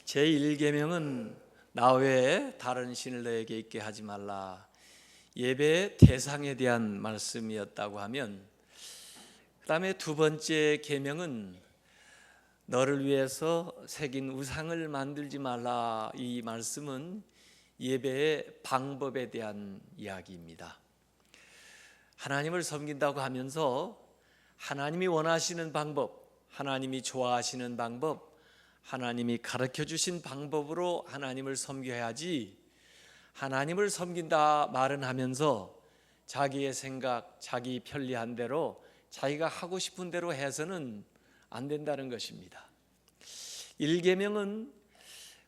제1계명은 나 외에 다른 신을 너에게 있게 하지 말라. 예배의 대상에 대한 말씀이었다고 하면, 그 다음에 두 번째 계명은 너를 위해서 새긴 우상을 만들지 말라. 이 말씀은 예배의 방법에 대한 이야기입니다. 하나님을 섬긴다고 하면서 하나님이 원하시는 방법, 하나님이 좋아하시는 방법, 하나님이 가르쳐 주신 방법으로 하나님을 섬겨야지, 하나님을 섬긴다 말은 하면서 자기의 생각, 자기 편리한 대로 자기가 하고 싶은 대로 해서는 안 된다는 것입니다. 1계명은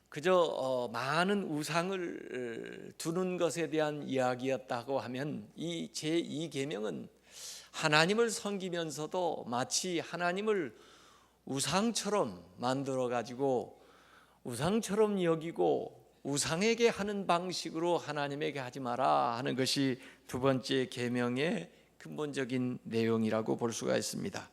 그저 많은 우상을 두는 것에 대한 이야기였다고 하면, 이 제2계명은 하나님을 섬기면서도 마치 하나님을 우상처럼 만들어 가지고 우상처럼 여기고 우상에게 하는 방식으로 하나님에게 하지 마라 하는 것이 두 번째 계명의 근본적인 내용이라고 볼 수가 있습니다.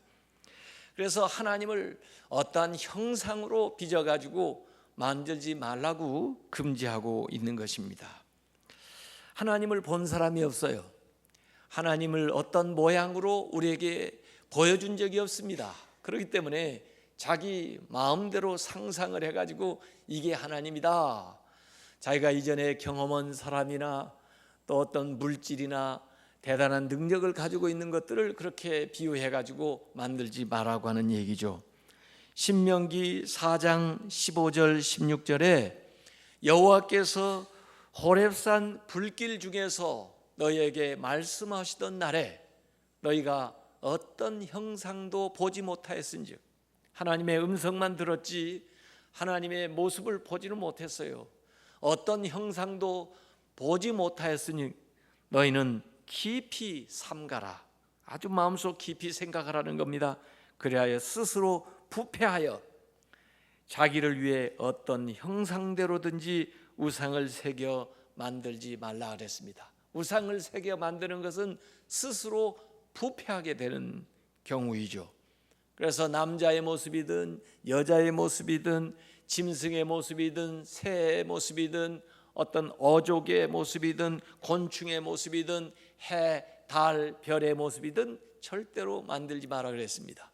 그래서 하나님을 어떠한 형상으로 빚어 가지고 만들지 말라고 금지하고 있는 것입니다. 하나님을 본 사람이 없어요. 하나님을 어떤 모양으로 우리에게 보여준 적이 없습니다. 그렇기 때문에 자기 마음대로 상상을 해가지고 이게 하나님이다, 자기가 이전에 경험한 사람이나 또 어떤 물질이나 대단한 능력을 가지고 있는 것들을 그렇게 비유해가지고 만들지 말라고 하는 얘기죠. 신명기 4장 15절 16절에 여호와께서 호렙산 불길 중에서 너희에게 말씀하시던 날에 너희가 어떤 형상도 보지 못하였은즉, 하나님의 음성만 들었지 하나님의 모습을 보지는 못했어요. 어떤 형상도 보지 못하였으니 너희는 깊이 삼가라, 아주 마음속 깊이 생각하라는 겁니다. 그리하여 스스로 부패하여 자기를 위해 어떤 형상대로든지 우상을 새겨 만들지 말라 그랬습니다. 우상을 새겨 만드는 것은 스스로 부패하게 되는 경우이죠. 그래서 남자의 모습이든 여자의 모습이든 짐승의 모습이든 새의 모습이든 어떤 어족의 모습이든 곤충의 모습이든 해, 달, 별의 모습이든 절대로 만들지 마라 그랬습니다.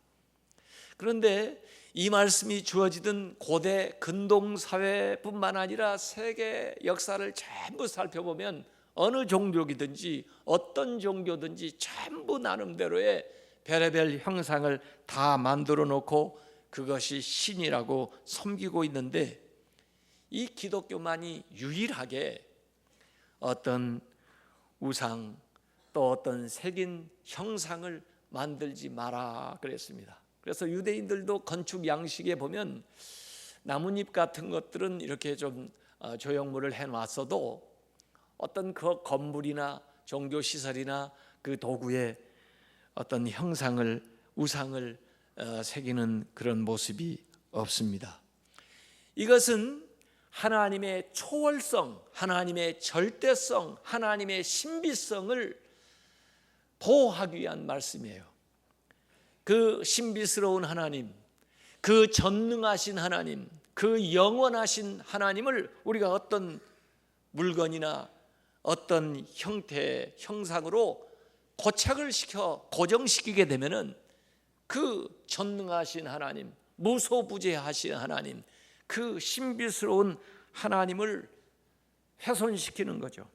그런데 이 말씀이 주어지던 고대 근동사회뿐만 아니라 세계 역사를 전부 살펴보면 어느 종교이든지 어떤 종교든지 전부 나름대로의 별의별 형상을 다 만들어 놓고 그것이 신이라고 섬기고 있는데, 이 기독교만이 유일하게 어떤 우상 또 어떤 새긴 형상을 만들지 마라 그랬습니다. 그래서 유대인들도 건축 양식에 보면 나뭇잎 같은 것들은 이렇게 좀 조형물을 해놨어도 어떤 그 건물이나 종교시설이나 그 도구에 어떤 형상을, 우상을 새기는 그런 모습이 없습니다. 이것은 하나님의 초월성, 하나님의 절대성, 하나님의 신비성을 보호하기 위한 말씀이에요. 그 신비스러운 하나님, 그 전능하신 하나님, 그 영원하신 하나님을 우리가 어떤 물건이나 어떤 형태의 형상으로 고착을 시켜 고정시키게 되면은 그 전능하신 하나님, 무소부재하신 하나님, 그 신비스러운 하나님을 훼손시키는 거죠.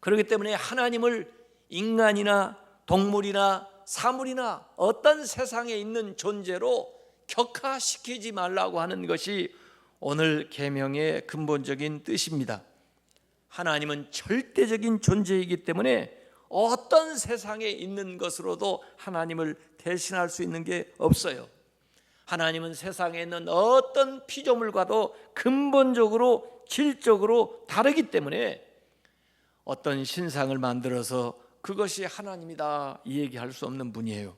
그렇기 때문에 하나님을 인간이나 동물이나 사물이나 어떤 세상에 있는 존재로 격화시키지 말라고 하는 것이 오늘 계명의 근본적인 뜻입니다. 하나님은 절대적인 존재이기 때문에 어떤 세상에 있는 것으로도 하나님을 대신할 수 있는 게 없어요. 하나님은 세상에 있는 어떤 피조물과도 근본적으로 질적으로 다르기 때문에 어떤 신상을 만들어서 그것이 하나님이다 이 얘기할 수 없는 분이에요.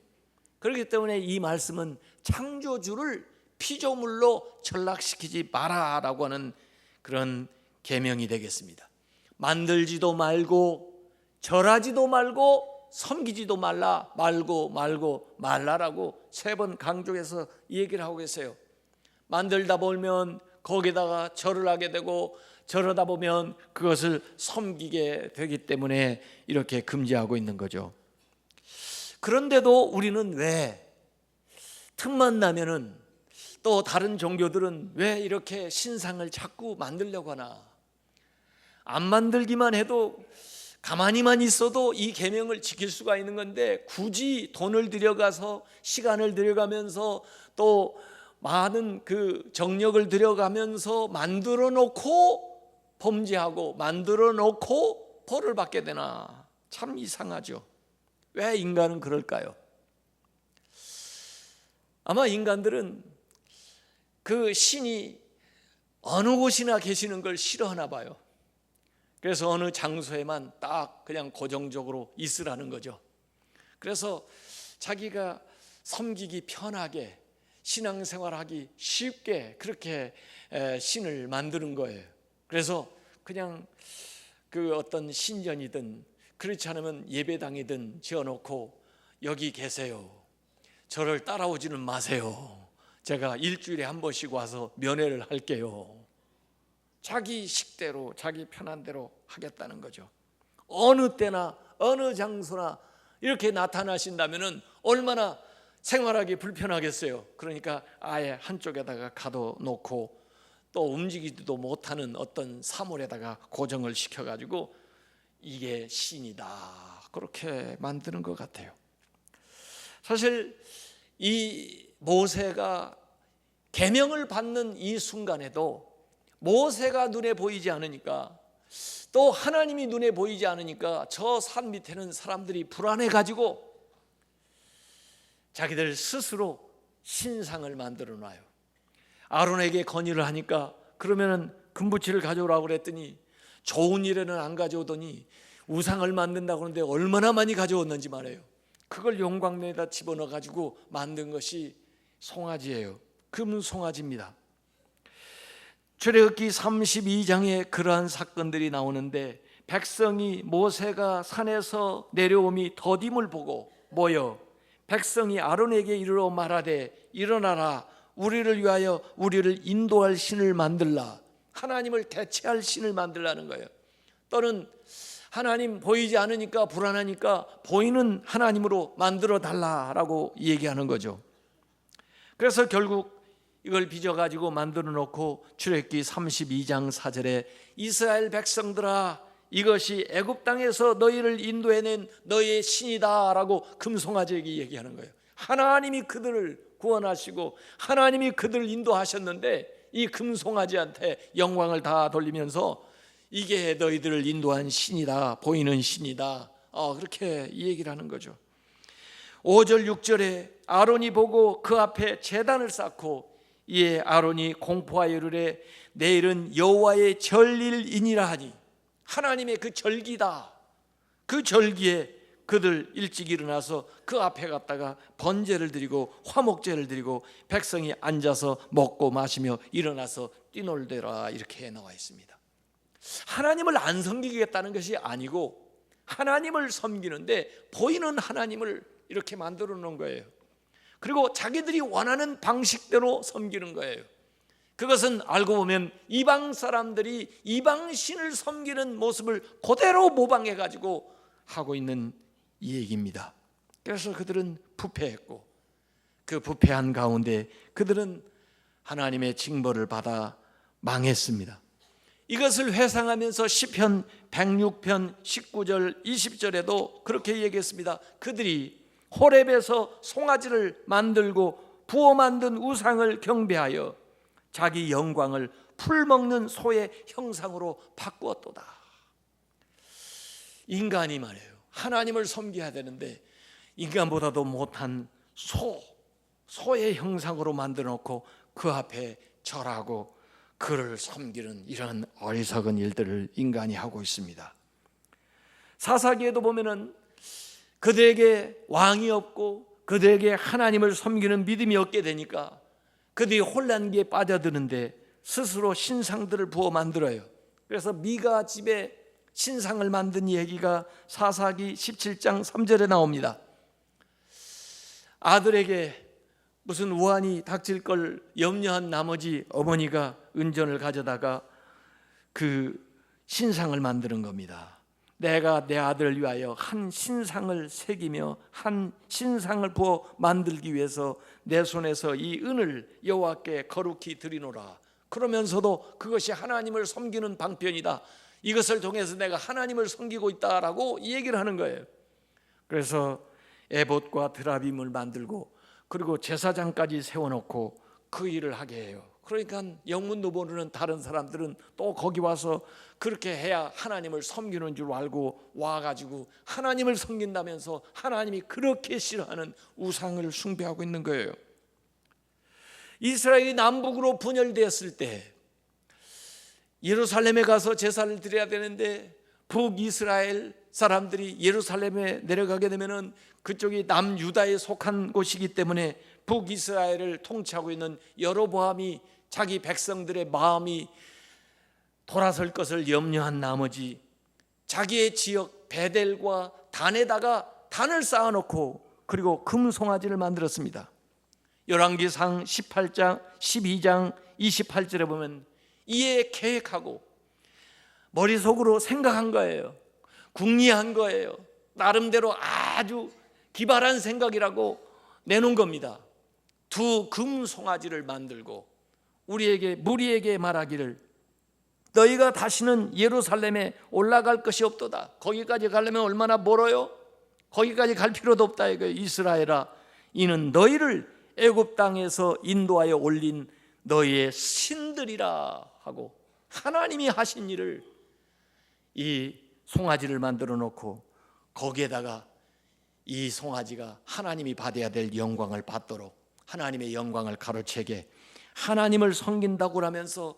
그렇기 때문에 이 말씀은 창조주를 피조물로 전락시키지 마라라고 하는 그런 계명이 되겠습니다. 만들지도 말고 절하지도 말고 섬기지도 말라라고 3번 강조해서 얘기를 하고 계세요. 만들다 보면 거기다가 절을 하게 되고 저러다 보면 그것을 섬기게 되기 때문에 이렇게 금지하고 있는 거죠. 그런데도 우리는 왜 틈만 나면은 또 다른 종교들은 왜 이렇게 신상을 자꾸 만들려고 하나? 안 만들기만 해도 가만히만 있어도 이 계명을 지킬 수가 있는 건데 굳이 돈을 들여가서 시간을 들여가면서 또 많은 그 정력을 들여가면서 만들어 놓고 범죄하고 만들어 놓고 벌을 받게 되나? 참 이상하죠. 왜 인간은 그럴까요? 아마 인간들은 그 신이 어느 곳이나 계시는 걸 싫어하나 봐요. 그래서 어느 장소에만 딱 그냥 고정적으로 있으라는 거죠. 그래서 자기가 섬기기 편하게 신앙생활하기 쉽게 그렇게 신을 만드는 거예요. 그래서 그냥 그 어떤 신전이든 그렇지 않으면 예배당이든 지어놓고 여기 계세요. 저를 따라오지는 마세요. 제가 일주일에 한 번씩 와서 면회를 할게요. 자기 식대로 자기 편한 대로 하겠다는 거죠. 어느 때나 어느 장소나 이렇게 나타나신다면 얼마나 생활하기 불편하겠어요. 그러니까 아예 한쪽에다가 가둬놓고 또 움직이지도 못하는 어떤 사물에다가 고정을 시켜가지고 이게 신이다 그렇게 만드는 것 같아요. 사실 이 모세가 계명을 받는 이 순간에도 모세가 눈에 보이지 않으니까 또 하나님이 눈에 보이지 않으니까 저 산 밑에는 사람들이 불안해가지고 자기들 스스로 신상을 만들어 놔요. 아론에게 건의를 하니까 그러면은 금부치를 가져오라고 그랬더니 좋은 일에는 안 가져오더니 우상을 만든다고 하는데 얼마나 많이 가져왔는지 말해요. 그걸 용광로에다 집어넣어 가지고 만든 것이 송아지예요. 금 송아지입니다. 출애굽기 32장에 그러한 사건들이 나오는데 백성이 모세가 산에서 내려옴이 더딤을 보고 모여 백성이 아론에게 이르러 말하되 일어나라 우리를 위하여 우리를 인도할 신을 만들라. 하나님을 대체할 신을 만들라는 거예요. 또는 하나님 보이지 않으니까 불안하니까 보이는 하나님으로 만들어 달라라고 얘기하는 거죠. 그래서 결국 이걸 빚어가지고 만들어 놓고 출애굽기 32장 4절에 이스라엘 백성들아 이것이 애굽 땅에서 너희를 인도해낸 너희의 신이다 라고 금송아지에게 얘기하는 거예요. 하나님이 그들을 구원하시고 하나님이 그들을 인도하셨는데 이 금송아지한테 영광을 다 돌리면서 이게 너희들을 인도한 신이다, 보이는 신이다, 그렇게 얘기를 하는 거죠. 5절 6절에 아론이 보고 그 앞에 제단을 쌓고 이에 아론이 공포하여 이르되 내일은 여호와의 절일이니라 하니 하나님의 그 절기다. 그 절기에 그들 일찍 일어나서 그 앞에 갔다가 번제를 드리고 화목제를 드리고 백성이 앉아서 먹고 마시며 일어나서 뛰놀더라 이렇게 나와 있습니다. 하나님을 안 섬기겠다는 것이 아니고 하나님을 섬기는데 보이는 하나님을 이렇게 만들어 놓은 거예요. 그리고 자기들이 원하는 방식대로 섬기는 거예요. 그것은 알고 보면 이방 사람들이 이방 신을 섬기는 모습을 그대로 모방해 가지고 하고 있는 이 얘기입니다. 그래서 그들은 부패했고 그 부패한 가운데 그들은 하나님의 징벌을 받아 망했습니다. 이것을 회상하면서 시편 106편 19절 20절에도 그렇게 얘기했습니다. 그들이 호렙에서 송아지를 만들고 부어 만든 우상을 경배하여 자기 영광을 풀 먹는 소의 형상으로 바꾸었도다. 인간이 말이에요. 하나님을 섬겨야 되는데 인간보다도 못한 소의 형상으로 만들어 놓고 그 앞에 절하고 그를 섬기는 이런 어리석은 일들을 인간이 하고 있습니다. 사사기에도 보면은 그들에게 왕이 없고 그들에게 하나님을 섬기는 믿음이 없게 되니까 그들이 혼란기에 빠져드는데 스스로 신상들을 부어 만들어요. 그래서 미가 집에 신상을 만든 얘기가 사사기 17장 3절에 나옵니다. 아들에게 무슨 우환이 닥칠 걸 염려한 나머지 어머니가 은전을 가져다가 그 신상을 만드는 겁니다. 내가 내 아들을 위하여 한 신상을 새기며 한 신상을 부어 만들기 위해서 내 손에서 이 은을 여호와께 거룩히 드리노라. 그러면서도 그것이 하나님을 섬기는 방편이다. 이것을 통해서 내가 하나님을 섬기고 있다라고 얘기를 하는 거예요. 그래서 에봇과 드라빔을 만들고 그리고 제사장까지 세워놓고 그 일을 하게 해요. 그러니까 영문도 모르는 다른 사람들은 또 거기 와서 그렇게 해야 하나님을 섬기는 줄 알고 와가지고 하나님을 섬긴다면서 하나님이 그렇게 싫어하는 우상을 숭배하고 있는 거예요. 이스라엘이 남북으로 분열되었을 때 예루살렘에 가서 제사를 드려야 되는데 북이스라엘 사람들이 예루살렘에 내려가게 되면은 그쪽이 남유다에 속한 곳이기 때문에 북이스라엘을 통치하고 있는 여로보암이 자기 백성들의 마음이 돌아설 것을 염려한 나머지 자기의 지역 베델과 단에다가 단을 쌓아놓고 그리고 금송아지를 만들었습니다. 열왕기상 18장 12장 28절에 보면 이에 계획하고 머릿속으로 생각한 거예요. 궁리한 거예요. 나름대로 아주 기발한 생각이라고 내놓은 겁니다. 두 금송아지를 만들고 무리에게 말하기를 너희가 다시는 예루살렘에 올라갈 것이 없도다. 거기까지 가려면 얼마나 멀어요? 거기까지 갈 필요도 없다 이거예요. 이스라엘아, 이는 너희를 애굽 땅에서 인도하여 올린 너희의 신들이라 하고 하나님이 하신 일을 이 송아지를 만들어 놓고 거기에다가 이 송아지가 하나님이 받아야 될 영광을 받도록 하나님의 영광을 가로채게 하나님을 섬긴다고 하면서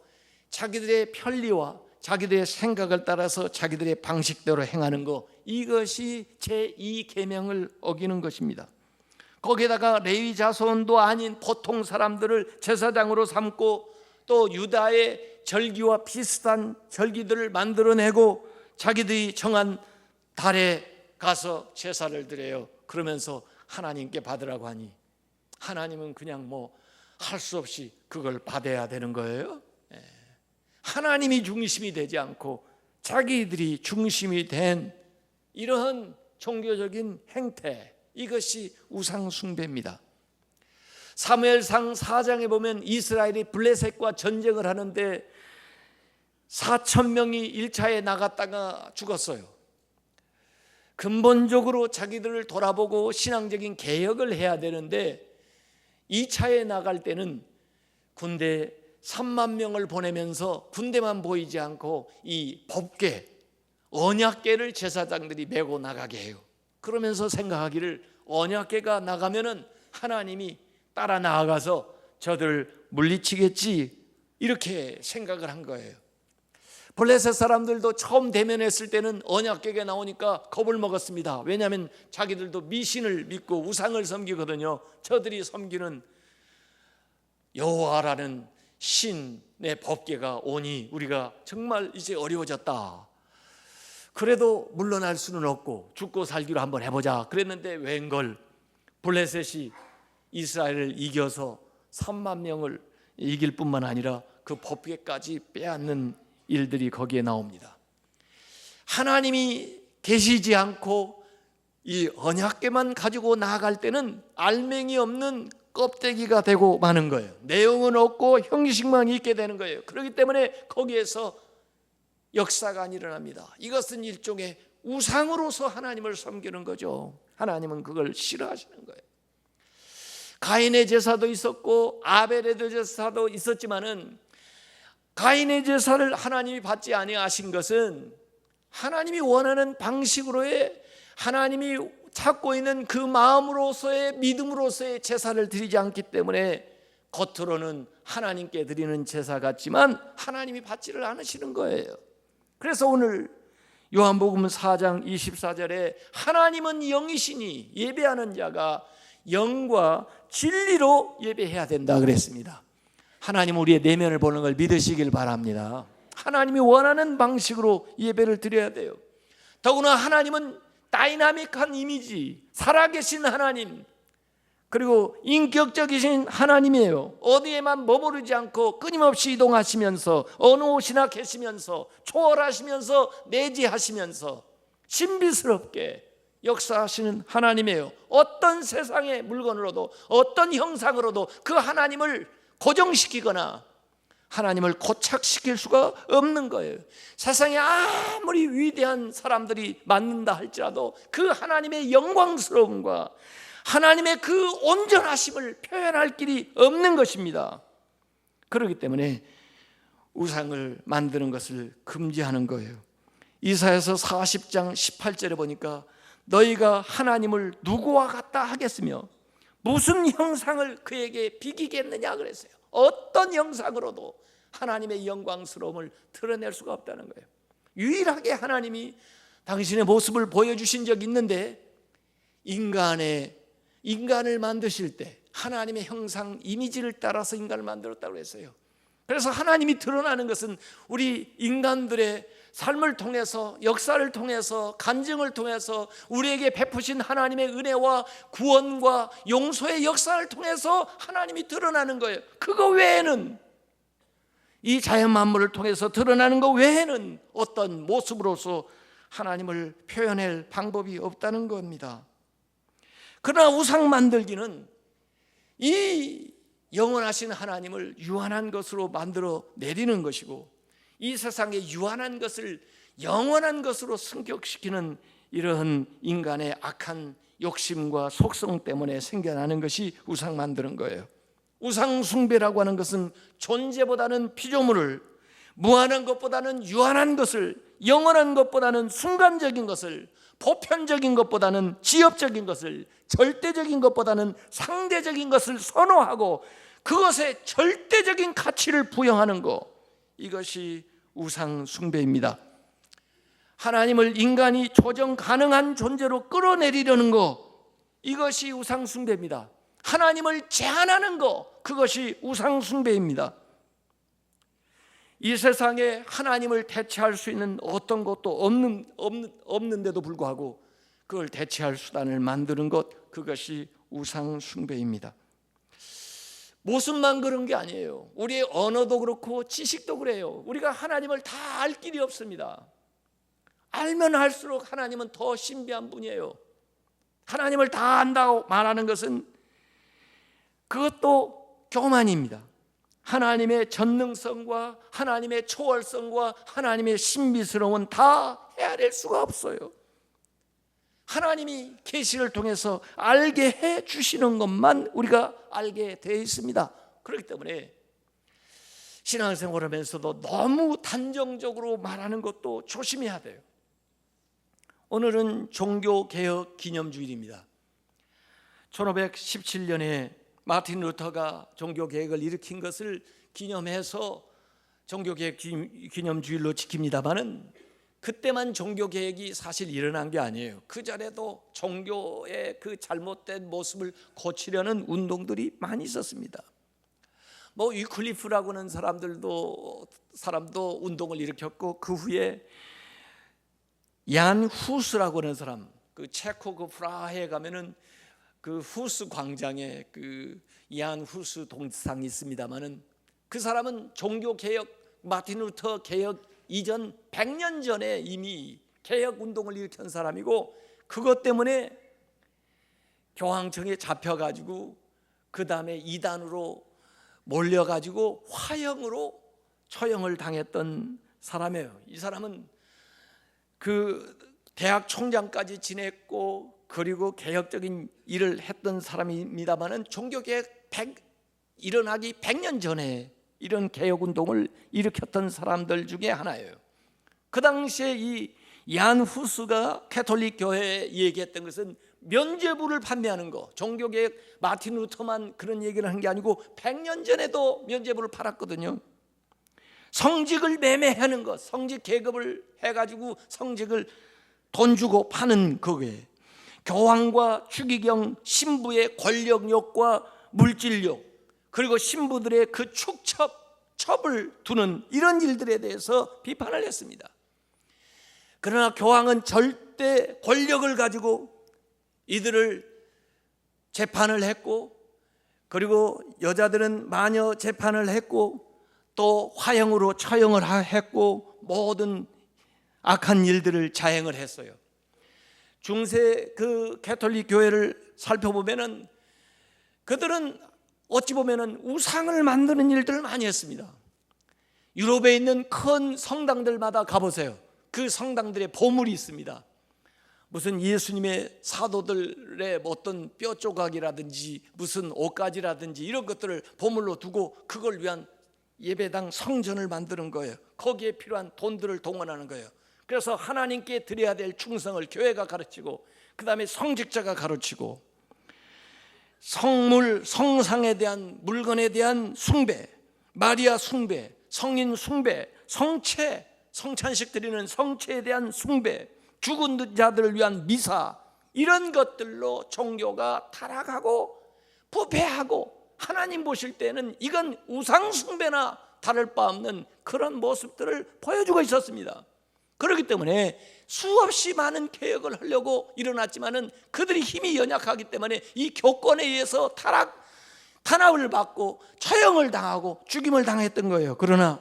자기들의 편리와 자기들의 생각을 따라서 자기들의 방식대로 행하는 것, 이것이 제2계명을 어기는 것입니다. 거기에다가 레위 자손도 아닌 보통 사람들을 제사장으로 삼고 또 유다의 절기와 비슷한 절기들을 만들어내고 자기들이 정한 달에 가서 제사를 드려요. 그러면서 하나님께 받으라고 하니 하나님은 그냥 할 수 없이 그걸 받아야 되는 거예요. 하나님이 중심이 되지 않고 자기들이 중심이 된 이러한 종교적인 행태, 이것이 우상 숭배입니다. 사무엘상 4장에 보면 이스라엘이 블레셋과 전쟁을 하는데 4,000명이 1차에 나갔다가 죽었어요. 근본적으로 자기들을 돌아보고 신앙적인 개혁을 해야 되는데 2차에 나갈 때는 군대 3만 명을 보내면서 군대만 보이지 않고 이 법궤, 언약궤를 제사장들이 메고 나가게 해요. 그러면서 생각하기를 언약궤가 나가면은 하나님이 따라 나아가서 저들 물리치겠지, 이렇게 생각을 한 거예요. 블레셋 사람들도 처음 대면했을 때는 언약궤가 나오니까 겁을 먹었습니다. 왜냐하면 자기들도 미신을 믿고 우상을 섬기거든요. 저들이 섬기는 여호와라는 신의 법궤가 오니 우리가 정말 이제 어려워졌다. 그래도 물러날 수는 없고 죽고 살기로 한번 해보자 그랬는데 웬걸 블레셋이 이스라엘을 이겨서 3만 명을 이길 뿐만 아니라 그 법궤까지 빼앗는 일들이 거기에 나옵니다. 하나님이 계시지 않고 이 언약궤만 가지고 나아갈 때는 알맹이 없는 껍데기가 되고 마는 거예요. 내용은 없고 형식만 있게 되는 거예요. 그렇기 때문에 거기에서 역사가 안 일어납니다. 이것은 일종의 우상으로서 하나님을 섬기는 거죠. 하나님은 그걸 싫어하시는 거예요. 가인의 제사도 있었고 아벨의 제사도 있었지만은 가인의 제사를 하나님이 받지 아니하신 것은 하나님이 원하는 방식으로의, 하나님이 찾고 있는 그 마음으로서의, 믿음으로서의 제사를 드리지 않기 때문에 겉으로는 하나님께 드리는 제사 같지만 하나님이 받지를 않으시는 거예요. 그래서 오늘 요한복음 4장 24절에 하나님은 영이시니 예배하는 자가 영과 진리로 예배해야 된다 그랬습니다. 하나님 우리의 내면을 보는 걸 믿으시길 바랍니다. 하나님이 원하는 방식으로 예배를 드려야 돼요. 더구나 하나님은 다이나믹한 이미지, 살아계신 하나님, 그리고 인격적이신 하나님이에요. 어디에만 머무르지 않고 끊임없이 이동하시면서 어느 곳이나 계시면서 초월하시면서 내지하시면서 신비스럽게 역사하시는 하나님이에요. 어떤 세상의 물건으로도 어떤 형상으로도 그 하나님을 고정시키거나 하나님을 고착시킬 수가 없는 거예요. 세상에 아무리 위대한 사람들이 만든다 할지라도 그 하나님의 영광스러움과 하나님의 그 온전하심을 표현할 길이 없는 것입니다. 그렇기 때문에 우상을 만드는 것을 금지하는 거예요. 이사야서 40장 18절에 보니까 너희가 하나님을 누구와 같다 하겠으며 무슨 형상을 그에게 비기겠느냐 그랬어요. 어떤 형상으로도 하나님의 영광스러움을 드러낼 수가 없다는 거예요. 유일하게 하나님이 당신의 모습을 보여주신 적이 있는데 인간을 만드실 때 하나님의 형상 이미지를 따라서 인간을 만들었다고 했어요. 그래서 하나님이 드러나는 것은 우리 인간들의 삶을 통해서, 역사를 통해서, 간증을 통해서 우리에게 베푸신 하나님의 은혜와 구원과 용서의 역사를 통해서 하나님이 드러나는 거예요. 그거 외에는, 이 자연 만물을 통해서 드러나는 것 외에는 어떤 모습으로서 하나님을 표현할 방법이 없다는 겁니다. 그러나 우상 만들기는 이 영원하신 하나님을 유한한 것으로 만들어 내리는 것이고, 이 세상의 유한한 것을 영원한 것으로 승격시키는 이러한 인간의 악한 욕심과 속성 때문에 생겨나는 것이 우상 만드는 거예요. 우상 숭배라고 하는 것은 존재보다는 피조물을, 무한한 것보다는 유한한 것을, 영원한 것보다는 순간적인 것을, 보편적인 것보다는 지엽적인 것을, 절대적인 것보다는 상대적인 것을 선호하고 그것에 절대적인 가치를 부여하는 것, 이것이 우상 숭배입니다. 하나님을 인간이 조정 가능한 존재로 끌어내리려는 것, 이것이 우상 숭배입니다. 하나님을 제한하는 것, 그것이 우상 숭배입니다. 이 세상에 하나님을 대체할 수 있는 어떤 것도 없는데도 불구하고 그걸 대체할 수단을 만드는 것, 그것이 우상 숭배입니다. 모습만 그런 게 아니에요. 우리의 언어도 그렇고 지식도 그래요. 우리가 하나님을 다 알 길이 없습니다. 알면 할수록 하나님은 더 신비한 분이에요. 하나님을 다 안다고 말하는 것은 그것도 교만입니다. 하나님의 전능성과 하나님의 초월성과 하나님의 신비스러움은 다 헤아릴 수가 없어요. 하나님이 계시를 통해서 알게 해 주시는 것만 우리가 알게 되어 있습니다. 그렇기 때문에 신앙생활을 하면서도 너무 단정적으로 말하는 것도 조심해야 돼요. 오늘은 종교개혁 기념주일입니다. 1517년에 마틴 루터가 종교개혁을 일으킨 것을 기념해서 종교개혁 기념주일로 지킵니다마는 그때만 종교개혁이 사실 일어난 게 아니에요. 그 전에도 종교의 그 잘못된 모습을 고치려는 운동들이 많이 있었습니다. 위클리프라고 하는 사람도 운동을 일으켰고, 그 후에 얀 후스라고 하는 사람, 그 체코 그 프라하에 가면은 그 후스 광장에 그 얀 후스 동상이 있습니다만은 그 사람은 종교개혁, 마틴 루터 개혁 이전 100년 전에 이미 개혁 운동을 일으킨 사람이고, 그것 때문에 교황청에 잡혀가지고 그 다음에 이단으로 몰려가지고 화형으로 처형을 당했던 사람이에요. 이 사람은 그 대학 총장까지 지냈고 그리고 개혁적인 일을 했던 사람입니다만은 종교개혁 일어나기 100년 전에 이런 개혁운동을 일으켰던 사람들 중에 하나예요. 그 당시에 이 얀 후스가 캐톨릭 교회에 얘기했던 것은 면죄부를 판매하는 거, 종교개혁 마틴 루터만 그런 얘기를 한 게 아니고 100년 전에도 면죄부를 팔았거든요. 성직을 매매하는 것, 성직 계급을 해가지고 성직을 돈 주고 파는 그게 교황과 추기경 신부의 권력욕과 물질욕, 그리고 신부들의 그 첩을 두는 이런 일들에 대해서 비판을 했습니다. 그러나 교황은 절대 권력을 가지고 이들을 재판을 했고, 그리고 여자들은 마녀 재판을 했고, 또 화형으로 처형을 했고, 모든 악한 일들을 자행을 했어요. 중세 그 가톨릭 교회를 살펴보면은 그들은 어찌 보면은 우상을 만드는 일들을 많이 했습니다. 유럽에 있는 큰 성당들마다 가보세요. 그 성당들의 보물이 있습니다. 무슨 예수님의 사도들의 어떤 뼈 조각이라든지 무슨 옷가지라든지 이런 것들을 보물로 두고 그걸 위한 예배당 성전을 만드는 거예요. 거기에 필요한 돈들을 동원하는 거예요. 그래서 하나님께 드려야 될 충성을 교회가 가르치고, 그 다음에 성직자가 가르치고, 성물, 성상에 대한 물건에 대한 숭배, 마리아 숭배, 성인 숭배, 성체, 성찬식 드리는 성체에 대한 숭배, 죽은 자들을 위한 미사, 이런 것들로 종교가 타락하고 부패하고, 하나님 보실 때는 이건 우상 숭배나 다를 바 없는 그런 모습들을 보여주고 있었습니다. 그렇기 때문에 수없이 많은 개혁을 하려고 일어났지만은 그들이 힘이 연약하기 때문에 이 교권에 의해서 탄압을 받고 처형을 당하고 죽임을 당했던 거예요. 그러나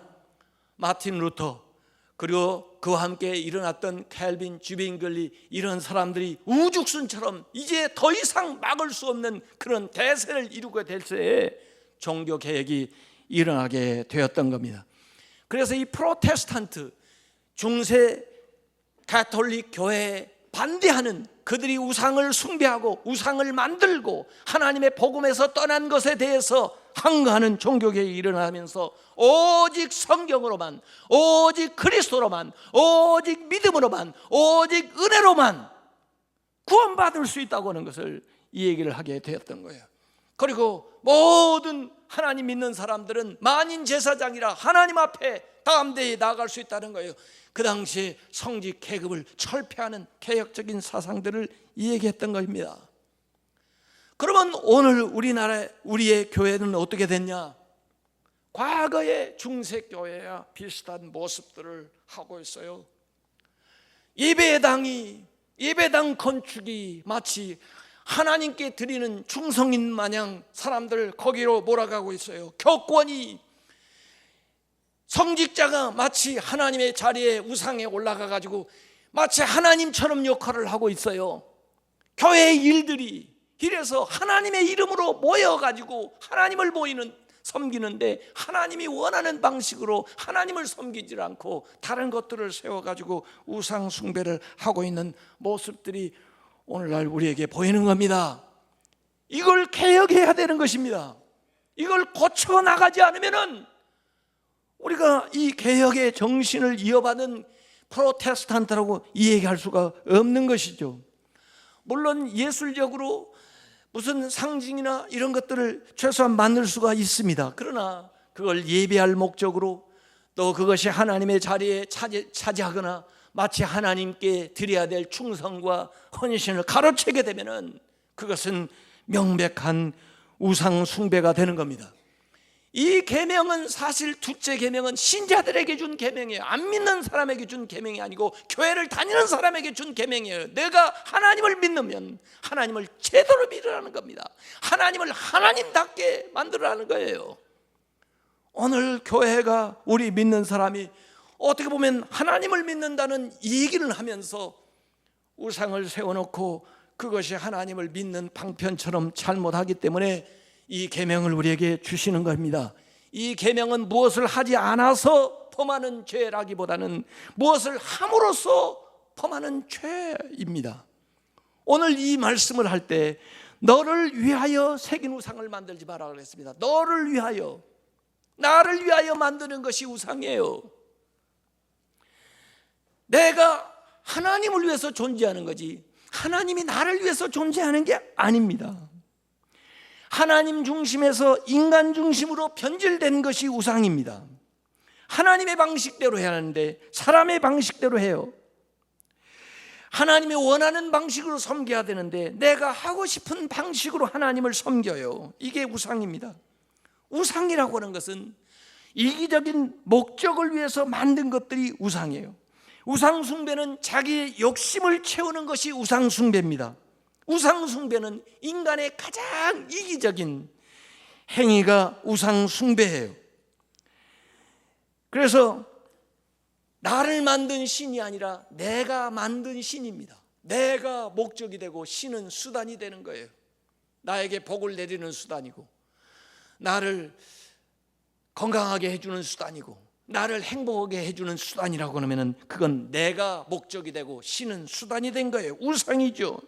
마틴 루터, 그리고 그와 함께 일어났던 캘빈, 주빙글리, 이런 사람들이 우죽순처럼 이제 더 이상 막을 수 없는 그런 대세를 이루게 될 때에 종교 개혁이 일어나게 되었던 겁니다. 그래서 이 프로테스탄트, 중세 가톨릭 교회에 반대하는, 그들이 우상을 숭배하고 우상을 만들고 하나님의 복음에서 떠난 것에 대해서 항거하는 종교개혁이 일어나면서 오직 성경으로만, 오직 그리스도로만, 오직 믿음으로만, 오직 은혜로만 구원받을 수 있다고 하는 것을 이 얘기를 하게 되었던 거예요. 그리고 모든 하나님 믿는 사람들은 만인 제사장이라 하나님 앞에 담대히 나아갈 수 있다는 거예요. 그 당시에 성직 계급을 철폐하는 개혁적인 사상들을 이야기했던 것입니다. 그러면 오늘 우리의 교회는 어떻게 됐냐? 과거의 중세교회와 비슷한 모습들을 하고 있어요. 예배당 건축이 마치 하나님께 드리는 충성인 마냥 사람들 거기로 몰아가고 있어요. 교권이, 성직자가 마치 하나님의 자리에 우상에 올라가 가지고 마치 하나님처럼 역할을 하고 있어요. 교회의 일들이 이래서 하나님의 이름으로 모여 가지고 하나님을 섬기는데 하나님이 원하는 방식으로 하나님을 섬기지 않고 다른 것들을 세워 가지고 우상 숭배를 하고 있는 모습들이 오늘날 우리에게 보이는 겁니다. 이걸 개혁해야 되는 것입니다. 이걸 고쳐 나가지 않으면은 우리가 이 개혁의 정신을 이어받은 프로테스탄트라고 이야기할 수가 없는 것이죠. 물론 예술적으로 무슨 상징이나 이런 것들을 최소한 만들 수가 있습니다. 그러나 그걸 예배할 목적으로, 또 그것이 하나님의 자리에 차지하거나 마치 하나님께 드려야 될 충성과 헌신을 가로채게 되면은 그것은 명백한 우상 숭배가 되는 겁니다. 이 계명은 사실 둘째 계명은 신자들에게 준 계명이에요. 안 믿는 사람에게 준 계명이 아니고 교회를 다니는 사람에게 준 계명이에요. 내가 하나님을 믿으면 하나님을 제대로 믿으라는 겁니다. 하나님을 하나님답게 만들으라는 거예요. 오늘 교회가, 우리 믿는 사람이 어떻게 보면 하나님을 믿는다는 얘기를 하면서 우상을 세워놓고 그것이 하나님을 믿는 방편처럼 잘못하기 때문에 이 계명을 우리에게 주시는 겁니다. 이 계명은 무엇을 하지 않아서 범하는 죄라기보다는 무엇을 함으로써 범하는 죄입니다. 오늘 이 말씀을 할 때 너를 위하여 새긴 우상을 만들지 마라 그랬습니다. 너를 위하여, 나를 위하여 만드는 것이 우상이에요. 내가 하나님을 위해서 존재하는 거지 하나님이 나를 위해서 존재하는 게 아닙니다. 하나님 중심에서 인간 중심으로 변질된 것이 우상입니다. 하나님의 방식대로 해야 하는데 사람의 방식대로 해요. 하나님이 원하는 방식으로 섬겨야 되는데 내가 하고 싶은 방식으로 하나님을 섬겨요. 이게 우상입니다. 우상이라고 하는 것은 이기적인 목적을 위해서 만든 것들이 우상이에요. 우상 숭배는 자기의 욕심을 채우는 것이 우상 숭배입니다. 우상 숭배는 인간의 가장 이기적인 행위가 우상 숭배예요. 그래서 나를 만든 신이 아니라 내가 만든 신입니다. 내가 목적이 되고 신은 수단이 되는 거예요. 나에게 복을 내리는 수단이고, 나를 건강하게 해주는 수단이고, 나를 행복하게 해주는 수단이라고 하면 그건 내가 목적이 되고 신은 수단이 된 거예요. 우상이죠.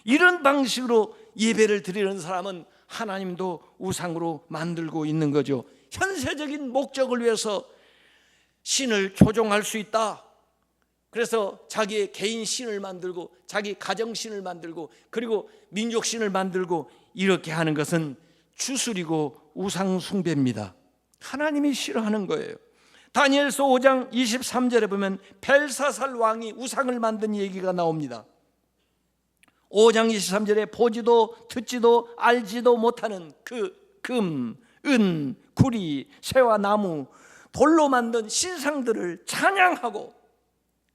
이런 방식으로 예배를 드리는 사람은 하나님도 우상으로 만들고 있는 거죠. 현세적인 목적을 위해서 신을 조종할 수 있다. 그래서 자기의 개인 신을 만들고 자기 가정 신을 만들고 그리고 민족 신을 만들고 이렇게 하는 것은 주술이고 우상 숭배입니다. 하나님이 싫어하는 거예요. 다니엘서 5장 23절에 보면 벨사살 왕이 우상을 만든 얘기가 나옵니다. 5장 23절에 보지도 듣지도 알지도 못하는 그 금, 은, 구리, 쇠와 나무, 돌로 만든 신상들을 찬양하고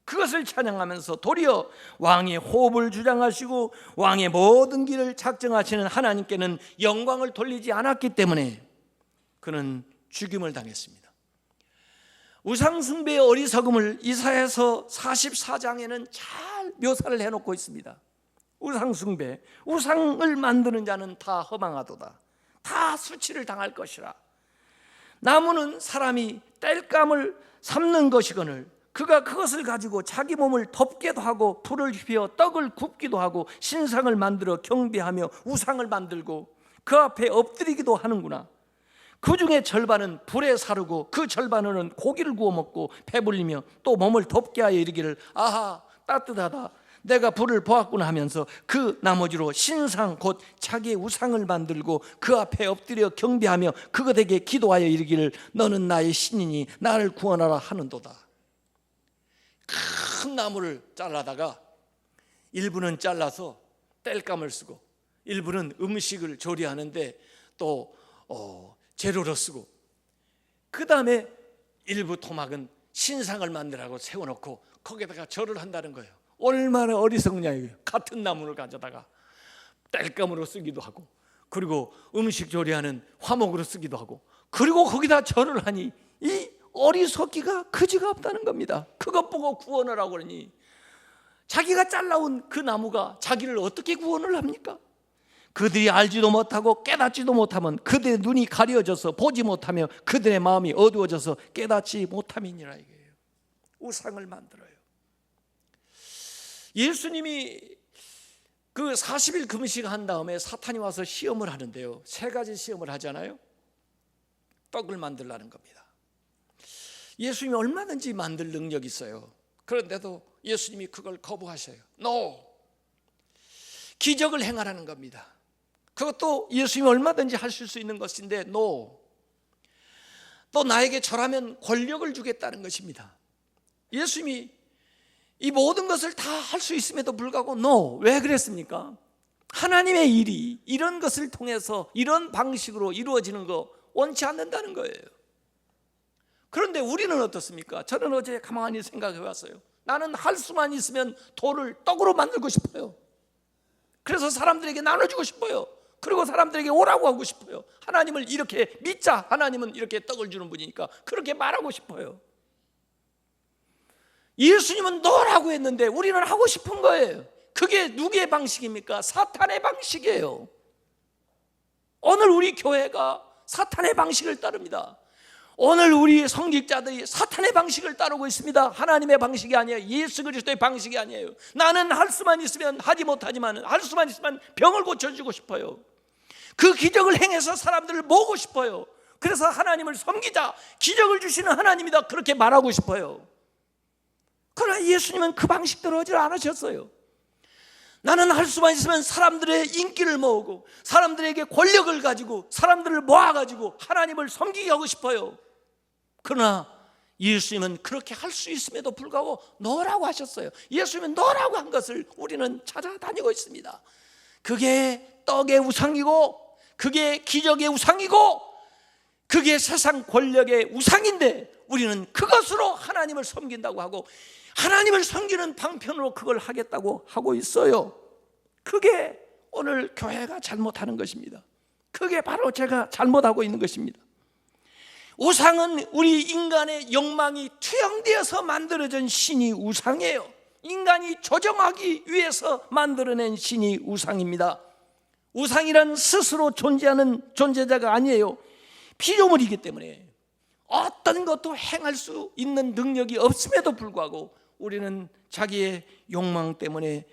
그것을 찬양하면서 도리어 왕의 호흡을 주장하시고 왕의 모든 길을 작정하시는 하나님께는 영광을 돌리지 않았기 때문에 그는 죽임을 당했습니다. 우상숭배의 어리석음을 이사야서 44장에는 잘 묘사를 해놓고 있습니다. 우상숭배, 우상을 만드는 자는 다 허망하도다. 다 수치를 당할 것이라. 나무는 사람이 땔감을 삶는 것이거늘 그가 그것을 가지고 자기 몸을 덮게도 하고 불을 피워 떡을 굽기도 하고 신상을 만들어 경배하며 우상을 만들고 그 앞에 엎드리기도 하는구나. 그 중에 절반은 불에 사르고 그 절반은 고기를 구워 먹고 배불리며 또 몸을 덮게 하여 이르기를 아하 따뜻하다 내가 불을 보았구나 하면서 그 나머지로 신상 곧 자기의 우상을 만들고 그 앞에 엎드려 경배하며 그것에게 기도하여 이르기를 너는 나의 신이니 나를 구원하라 하는도다. 큰 나무를 잘라다가 일부는 잘라서 땔감을 쓰고 일부는 음식을 조리하는데 또 재료로 쓰고 그 다음에 일부 토막은 신상을 만들라고 세워놓고 거기다가 절을 한다는 거예요. 얼마나 어리석냐 이거예요. 같은 나무를 가져다가 땔감으로 쓰기도 하고 그리고 음식 조리하는 화목으로 쓰기도 하고 그리고 거기다 절을 하니 이 어리석기가 그지가 없다는 겁니다. 그것 보고 구원을 하고 그러니 자기가 잘라온 그 나무가 자기를 어떻게 구원을 합니까? 그들이 알지도 못하고 깨닫지도 못하면 그들의 눈이 가려져서 보지 못하며 그들의 마음이 어두워져서 깨닫지 못함이니라 이거예요. 우상을 만들어요. 예수님이 그 40일 금식 한 다음에 사탄이 와서 시험을 하는데요. 3가지 시험을 하잖아요. 떡을 만들라는 겁니다. 예수님이 얼마든지 만들 능력이 있어요. 그런데도 예수님이 그걸 거부하셔요. No. 기적을 행하라는 겁니다. 그것도 예수님이 얼마든지 하실 수 있는 것인데 no. 또 나에게 절하면 권력을 주겠다는 것입니다. 예수님이 이 모든 것을 다 할 수 있음에도 불구하고 no. 왜 그랬습니까? 하나님의 일이 이런 것을 통해서 이런 방식으로 이루어지는 거 원치 않는다는 거예요. 그런데 우리는 어떻습니까? 저는 어제 가만히 생각해 봤어요. 나는 할 수만 있으면 돌을 떡으로 만들고 싶어요. 그래서 사람들에게 나눠주고 싶어요. 그리고 사람들에게 오라고 하고 싶어요. 하나님을 이렇게 믿자. 하나님은 이렇게 떡을 주는 분이니까 그렇게 말하고 싶어요. 예수님은 너라고 했는데 우리는 하고 싶은 거예요. 그게 누구의 방식입니까? 사탄의 방식이에요. 오늘 우리 교회가 사탄의 방식을 따릅니다. 오늘 우리 성직자들이 사탄의 방식을 따르고 있습니다. 하나님의 방식이 아니에요. 예수 그리스도의 방식이 아니에요. 나는 할 수만 있으면 하지 못하지만 할 수만 있으면 병을 고쳐주고 싶어요. 그 기적을 행해서 사람들을 모으고 싶어요. 그래서 하나님을 섬기자. 기적을 주시는 하나님이다. 그렇게 말하고 싶어요. 그러나 예수님은 그 방식대로 하지 않으셨어요. 나는 할 수만 있으면 사람들의 인기를 모으고 사람들에게 권력을 가지고 사람들을 모아가지고 하나님을 섬기게 하고 싶어요. 그러나 예수님은 그렇게 할 수 있음에도 불구하고 너라고 하셨어요. 예수님은 너라고 한 것을 우리는 찾아다니고 있습니다. 그게 떡의 우상이고 그게 기적의 우상이고 그게 세상 권력의 우상인데 우리는 그것으로 하나님을 섬긴다고 하고 하나님을 섬기는 방편으로 그걸 하겠다고 하고 있어요. 그게 오늘 교회가 잘못하는 것입니다. 그게 바로 제가 잘못하고 있는 것입니다. 우상은 우리 인간의 욕망이 투영되어서 만들어진 신이 우상이에요. 인간이 조정하기 위해서 만들어낸 신이 우상입니다. 우상이란 스스로 존재하는 존재자가 아니에요. 피조물이기 때문에 어떤 것도 행할 수 있는 능력이 없음에도 불구하고 우리는 자기의 욕망 때문에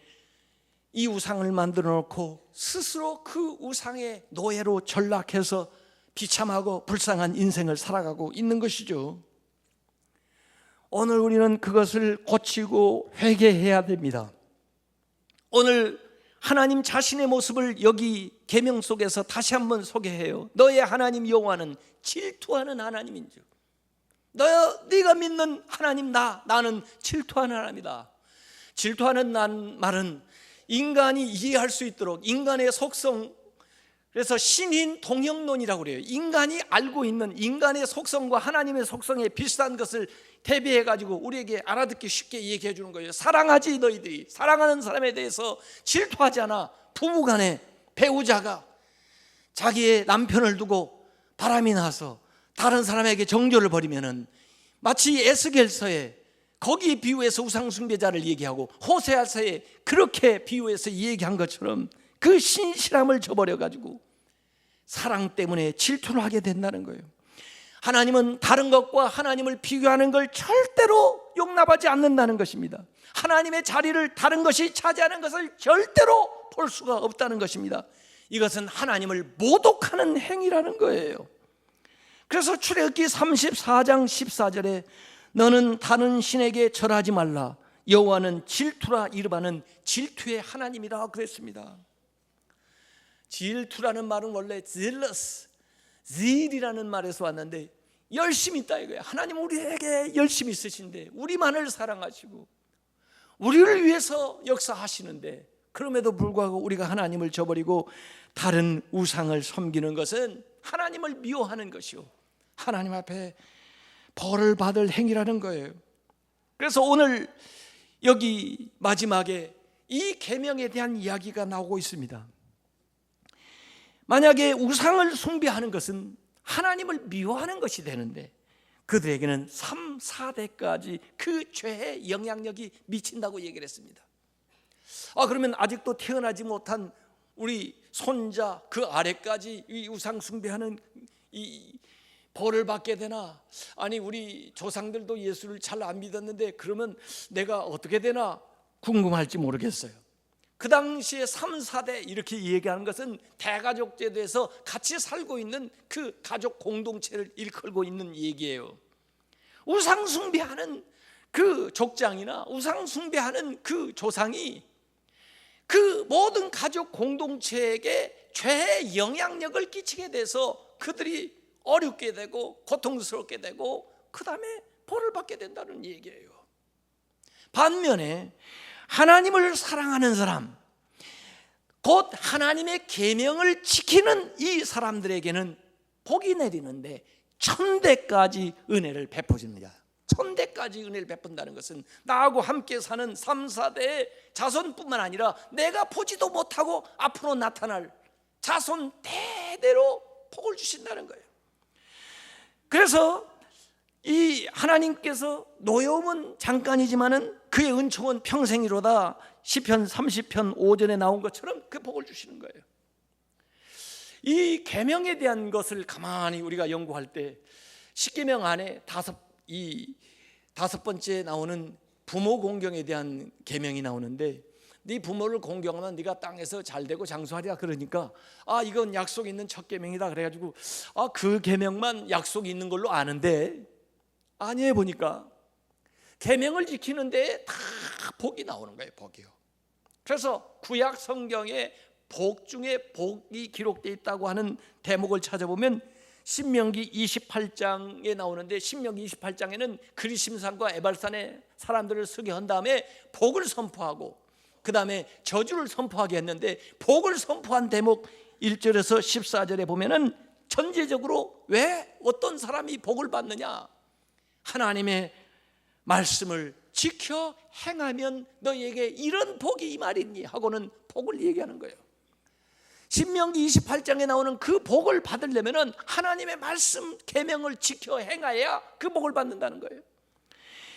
이 우상을 만들어 놓고 스스로 그 우상의 노예로 전락해서 비참하고 불쌍한 인생을 살아가고 있는 것이죠. 오늘 우리는 그것을 고치고 회개해야 됩니다. 오늘 하나님 자신의 모습을 여기 계명 속에서 다시 한번 소개해요. 너의 하나님 여호와는 질투하는 하나님인즉 네가 믿는 하나님 나는 질투하는 하나님이다. 질투하는 말은 인간이 이해할 수 있도록 인간의 속성, 그래서 신인 동형론이라고 그래요. 인간이 알고 있는 인간의 속성과 하나님의 속성에 비슷한 것을 대비해 가지고 우리에게 알아듣기 쉽게 얘기해 주는 거예요. 사랑하지 너희들이. 사랑하는 사람에 대해서 질투하지 않아. 부부간에 배우자가 자기의 남편을 두고 바람이 나서 다른 사람에게 정조를 벌이면은 마치 에스겔서에 거기에 비유해서 우상숭배자를 얘기하고 호세아서에 그렇게 비유해서 얘기한 것처럼 그 신실함을 저버려 가지고 사랑 때문에 질투를 하게 된다는 거예요. 하나님은 다른 것과 하나님을 비교하는 걸 절대로 용납하지 않는다는 것입니다. 하나님의 자리를 다른 것이 차지하는 것을 절대로 볼 수가 없다는 것입니다. 이것은 하나님을 모독하는 행위라는 거예요. 그래서 출애굽기 34장 14절에 너는 다른 신에게 절하지 말라. 여호와는 질투라 이르바는 질투의 하나님이라 그랬습니다. 질투라는 말은 원래 zealous, zeal이라는 말에서 왔는데 열심히 있다 이거예요. 하나님 우리에게 열심히 있으신데 우리만을 사랑하시고 우리를 위해서 역사하시는데 그럼에도 불구하고 우리가 하나님을 저버리고 다른 우상을 섬기는 것은 하나님을 미워하는 것이요 하나님 앞에 벌을 받을 행위라는 거예요. 그래서 오늘 여기 마지막에 이 계명에 대한 이야기가 나오고 있습니다. 만약에 우상을 숭배하는 것은 하나님을 미워하는 것이 되는데 그들에게는 3, 4대까지 그 죄의 영향력이 미친다고 얘기를 했습니다. 그러면 아직도 태어나지 못한 우리 손자 그 아래까지 이 우상 숭배하는 이 벌을 받게 되나? 아니 우리 조상들도 예수를 잘 안 믿었는데 그러면 내가 어떻게 되나 궁금할지 모르겠어요. 그 당시에 3, 4대 이렇게 얘기하는 것은 대가족 제도에서 같이 살고 있는 그 가족 공동체를 일컬고 있는 얘기예요. 우상 숭배하는 그 족장이나 우상 숭배하는 그 조상이 그 모든 가족 공동체에게 죄의 영향력을 끼치게 돼서 그들이 어렵게 되고 고통스럽게 되고 그 다음에 벌을 받게 된다는 얘기예요. 반면에 하나님을 사랑하는 사람, 곧 하나님의 계명을 지키는 이 사람들에게는 복이 내리는데 1000대까지 은혜를 베풀습니다. 1000대까지 은혜를 베푼다는 것은 나하고 함께 사는 3, 4대의 자손뿐만 아니라 내가 보지도 못하고 앞으로 나타날 자손 대대로 복을 주신다는 거예요. 그래서 이 하나님께서 노여움은 잠깐이지만은 그의 은총은 평생이로다. 시편 30편 5절에 나온 것처럼 그 복을 주시는 거예요. 이 계명에 대한 것을 가만히 우리가 연구할 때 10계명 안에 다섯 번째 나오는 부모 공경에 대한 계명이 나오는데 네 부모를 공경하면 네가 땅에서 잘되고 장수하리라 그러니까 이건 약속 있는 첫 계명이다 그래가지고 그 계명만 약속이 있는 걸로 아는데 아니에요. 보니까 계명을 지키는 데에 다 복이 나오는 거예요. 복이요. 그래서 구약 성경에 복 중에 복이 기록되어 있다고 하는 대목을 찾아보면 신명기 28장에 나오는데 신명기 28장에는 그리심산과 에발산의 사람들을 쓰게 한 다음에 복을 선포하고 그 다음에 저주를 선포하게 했는데 복을 선포한 대목 1절에서 14절에 보면은 전제적으로 왜 어떤 사람이 복을 받느냐, 하나님의 말씀을 지켜 행하면 너희에게 이런 복이 이 말이니 하고는 복을 얘기하는 거예요. 신명기 28장에 나오는 그 복을 받으려면 하나님의 말씀 계명을 지켜 행하여야 그 복을 받는다는 거예요.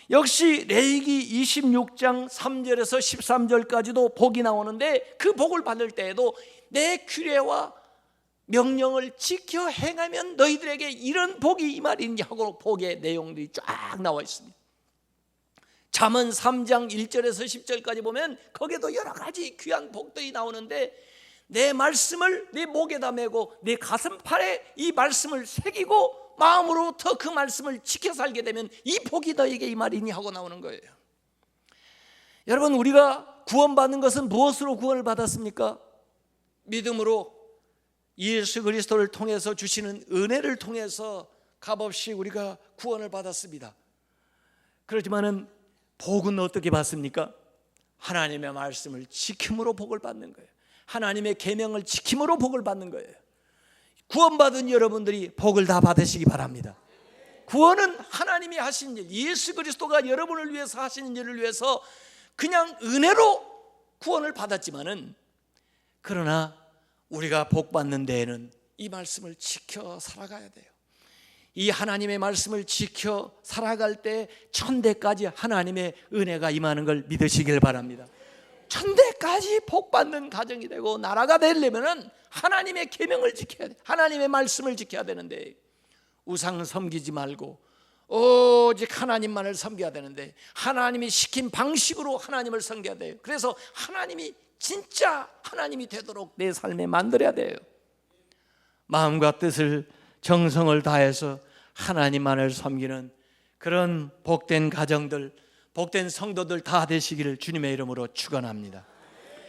역시 레위기 26장 3절에서 13절까지도 복이 나오는데 그 복을 받을 때에도 내 규례와 명령을 지켜 행하면 너희들에게 이런 복이 임하리니 하고 복의 내용들이 쫙 나와 있습니다. 잠언 3장 1절에서 10절까지 보면 거기에도 여러 가지 귀한 복들이 나오는데 내 말씀을 내 목에다 메고 내 가슴팔에 이 말씀을 새기고 마음으로부터 그 말씀을 지켜 살게 되면 이 복이 너에게 임하리니 하고 나오는 거예요. 여러분, 우리가 구원받는 것은 무엇으로 구원을 받았습니까? 믿음으로 예수 그리스도를 통해서 주시는 은혜를 통해서 값없이 우리가 구원을 받았습니다. 그렇지만은 복은 어떻게 받습니까? 하나님의 말씀을 지킴으로 복을 받는 거예요. 하나님의 계명을 지킴으로 복을 받는 거예요. 구원받은 여러분들이 복을 다 받으시기 바랍니다. 구원은 하나님이 하신 일, 예수 그리스도가 여러분을 위해서 하시는 일을 위해서 그냥 은혜로 구원을 받았지만은, 그러나 우리가 복 받는 데에는 이 말씀을 지켜 살아가야 돼요. 이 하나님의 말씀을 지켜 살아갈 때 천대까지 하나님의 은혜가 임하는 걸 믿으시길 바랍니다. 천대까지 복 받는 가정이 되고 나라가 되려면은 하나님의 계명을 지켜야 돼. 하나님의 말씀을 지켜야 되는데 우상 섬기지 말고 오직 하나님만을 섬겨야 되는데 하나님이 시킨 방식으로 하나님을 섬겨야 돼요. 그래서 하나님이 진짜 하나님이 되도록 내 삶에 만들어야 돼요. 마음과 뜻을 정성을 다해서 하나님만을 섬기는 그런 복된 가정들, 복된 성도들 다 되시기를 주님의 이름으로 축원합니다.